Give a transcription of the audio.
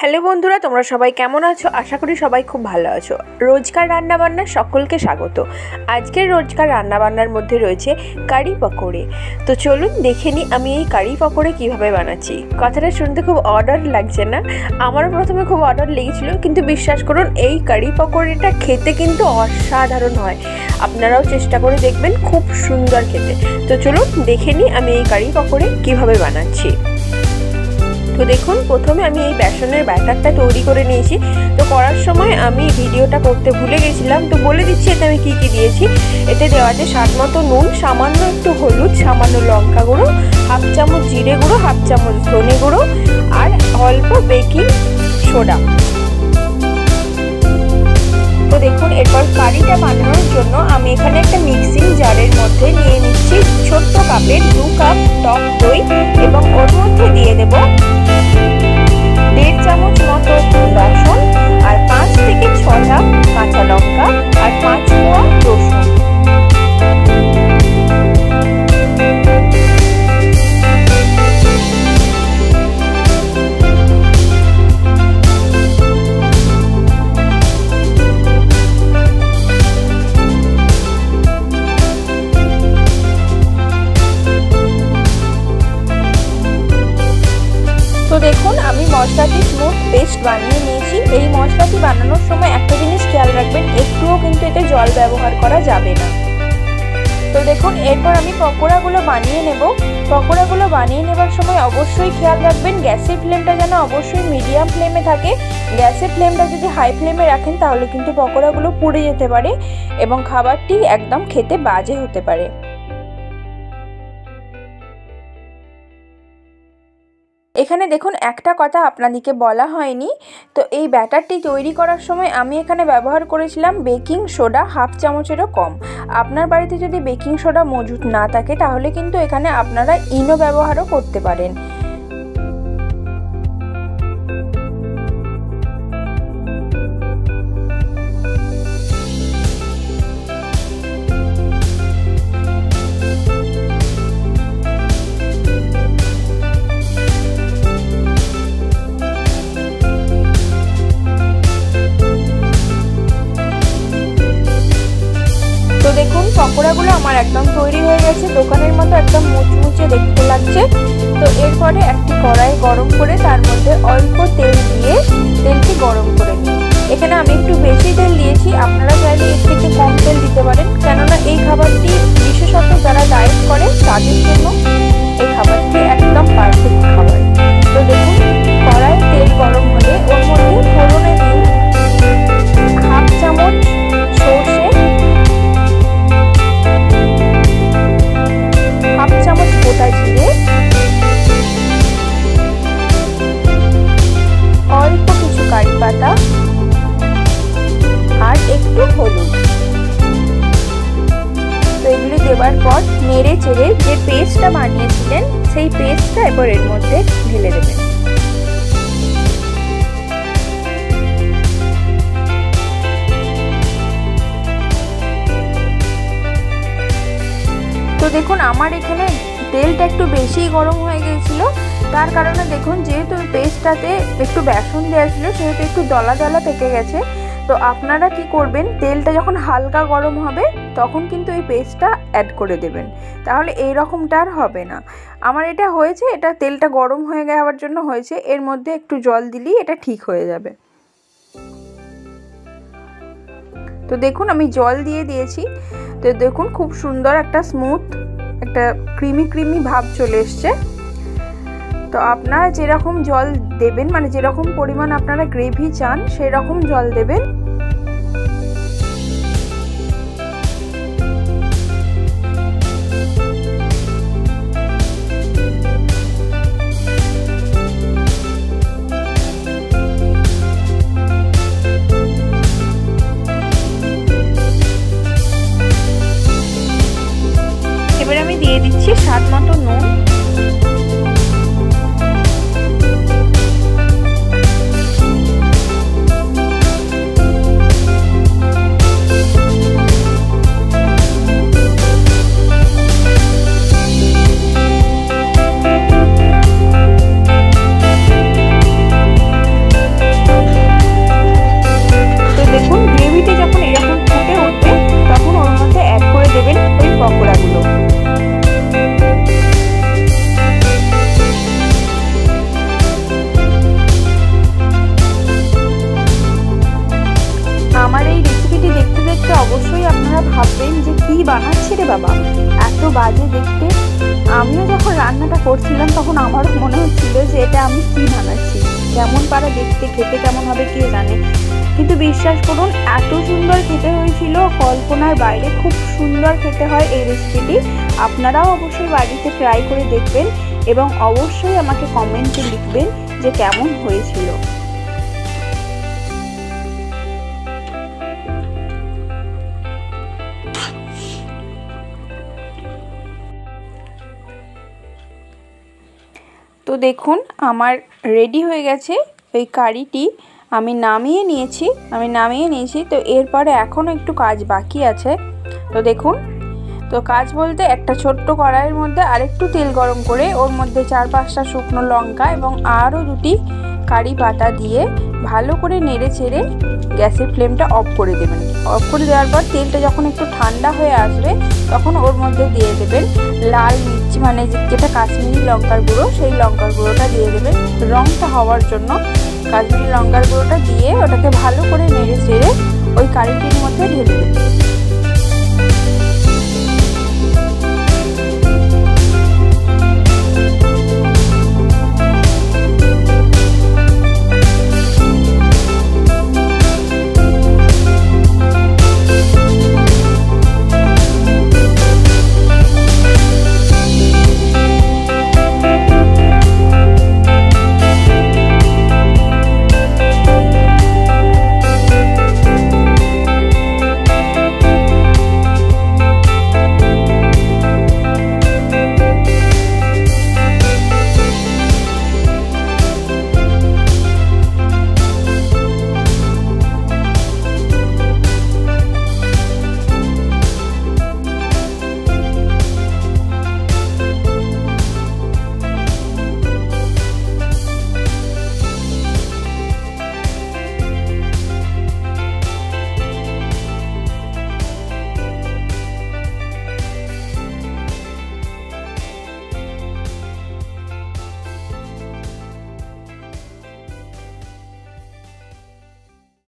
Hello বন্ধুরা, তোমরা সবাই কেমন আছো? আশা করি সবাই খুব ভালো আছো। রোজকার রান্নাবান্না সকলকে স্বাগত। আজকের রোজকার রান্নাবান্নার মধ্যে রয়েছে কারি পকোড়ে। তো চলুন দেখে নিই আমি এই কারি পকোড়ে কীভাবে বানাচ্ছি। কথাটা শুনতে খুব অর্ডার লাগছে না? আমারও প্রথমে খুব অর্ডার লেগেছিল, কিন্তু বিশ্বাস করুন এই কারি পকোড়েটা খেতে কিন্তু অসাধারণ হয়। আপনারাও চেষ্টা করে দেখবেন, খুব সুন্দর খেতে। তো চলুন দেখে নিই আমি এই কারি পকোড়ে কীভাবে বানাচ্ছি। তো দেখুন, প্রথমে আমি এই বেসনের ব্যাটারটা তৈরি করে নিয়েছি। তো করার সময় আমি ভিডিওটা করতে ভুলে গেছিলাম, তো বলে দিচ্ছি এতে আমি কি দিয়েছি। এতে দেওয়া আছে স্বাদ মতো নুন, সামান্য একটু হলুদ, সামান্য লঙ্কা গুঁড়ো, হাফ চামচ জিরে গুঁড়ো, হাফ চামচ ধনে গুঁড়ো আর অল্প বেকিং সোডা। তো দেখুন, এরপর কারিটা বানানোর জন্য আমি এখানে একটা মিক্সিং জারের মধ্যে নিয়ে নিচ্ছি ছোট্ট কাপের 2 কাপ টক দই এবং ওর মধ্যে দিয়ে দেব 1.5 চামচ মতো বেসন আর 5 থেকে 6টা কাঁচা লঙ্কা আর 5 কোয়া রসুন। তো দেখুন, আমি মশলাটি স্মুথ পেস্ট বানিয়ে নিয়েছি। এই মশলাটি বানানোর সময় একটা জিনিস খেয়াল রাখবেন, একটুও কিন্তু এতে জল ব্যবহার করা যাবে না। তো দেখুন, এরপর আমি পকোড়াগুলো বানিয়ে নেব। পকোড়াগুলো বানিয়ে নেবার সময় অবশ্যই খেয়াল রাখবেন গ্যাসের ফ্লেমটা যেন অবশ্যই মিডিয়াম ফ্লেমে থাকে। গ্যাসের ফ্লেমটা যদি হাই ফ্লেমে রাখেন তাহলে কিন্তু পকোড়াগুলো পুড়ে যেতে পারে এবং খাবারটি একদম খেতে বাজে হতে পারে। এখানে দেখুন, একটা কথা আপনাদেরকে বলা হয়নি। তো এই ব্যাটারটি তৈরি করার সময় আমি এখানে ব্যবহার করেছিলাম বেকিং সোডা হাফ চামচেরও কম। আপনার বাড়িতে যদি বেকিং সোডা মজুদ না থাকে তাহলে কিন্তু এখানে আপনারা ইনো ব্যবহারও করতে পারেন। তো দেখুন, পকোড়াগুলো আমার একদম তৈরি হয়ে গেছে, দোকানের মতো একদম মুচমুচে দেখতে লাগছে। তো এরপরে একটি কড়াই গরম করে তার মধ্যে অল্প তেল দিয়ে তেলটি গরম করে নিই। এখানে আমি একটু বেশি তেল দিয়েছি, আপনারা চাইলে এর থেকে কম তেল দিতে পারেন, কেননা এই খাবারটি বিশেষত যারা ডায়েট করে তাদের জন্য এই খাবারটি একদম পারফেক্ট খাবার। তো দেখুন, কড়াই তেল গরম হলে ওর মধ্যে ফোড়নে দিন হাফ চামচ সর্ষে, হাফ চামচ গোটা জিরে, অল্প কিছু কারি পাতা আর একটু হলুদ। তো এগুলি দেওয়ার পর নেড়ে চেড়ে যে পেস্টটা বানিয়েছিলেন সেই পেস্টটা এবার এর মধ্যে ঢেলে দেবেন। তো দেখুন, আমার এখানে তেলটা একটু বেশি গরম হয়ে গিয়েছিল, তার কারণে দেখুন যেহেতু পেস্টটাতে একটু বেসন দেওয়া ছিল সেহেতু একটু দলা দলা পেকে গেছে। তো আপনারা কি করবেন, তেলটা যখন হালকা গরম হবে তখন কিন্তু এই পেস্টটা অ্যাড করে দেবেন, তাহলে এই রকমটা আর হবে না। আমার এটা হয়েছে, এটা তেলটা গরম হয়ে যাওয়ার জন্য হয়েছে, এর মধ্যে একটু জল দিলেই এটা ঠিক হয়ে যাবে। তো দেখুন, আমি জল দিয়ে দিয়েছি। তো দেখুন, খুব সুন্দর একটা স্মুথ একটা ক্রিমি ভাব চলে এসছে। তো আপনারা যেরকম জল দেবেন, মানে যেরকম পরিমাণ আপনারা গ্রেভি চান সেই রকম জল দেবেন। এবার আমি দিয়ে দিচ্ছি স্বাদ মতো নুন, বাবা এত বাজে দেখতে। আমিও যখন রান্নাটা করছিলাম তখন আমারও মনে হচ্ছিল যে এটা আমি কি বানাচ্ছি, কেমন পারা দেখতে, খেতে কেমন হবে কে জানে। কিন্তু বিশ্বাস করুন এত সুন্দর খেতে হয়েছিল, কল্পনার বাইরে। খুব সুন্দর খেতে হয় এই রেসিপিটি। আপনারাও অবশ্যই বাড়িতে ট্রাই করে দেখবেন এবং অবশ্যই আমাকে কমেন্টে লিখবেন যে কেমন হয়েছিল। তো দেখুন আমার রেডি হয়ে গেছে ওই কারিটি। আমি নামিয়ে নিয়েছি। তো এরপরে এখনও একটু কাজ বাকি আছে। তো দেখুন, তো কাজ বলতে একটা ছোট্ট কড়াইয়ের মধ্যে আরেকটু তেল গরম করে ওর মধ্যে 4-5টা শুকনো লঙ্কা এবং আরও 2টি কারি পাতা দিয়ে ভালো করে নেড়ে চেড়ে গ্যাসের ফ্লেমটা অফ করে দেবেন। অফ করে দেওয়ার পর তেলটা যখন একটু ঠান্ডা হয়ে আসবে তখন ওর মধ্যে দিয়ে দেবেন লাল মির্চি, মানে যেটা কাশ্মীরি লঙ্কার গুঁড়ো, সেই লঙ্কার গুঁড়োটা দিয়ে দেবেন রঙটা হওয়ার জন্য। কাশ্মীরি লঙ্কার গুঁড়োটা দিয়ে ওটাকে ভালো করে নেড়ে চেড়ে ওই কারিটির মধ্যে ঢেলে দেবেন।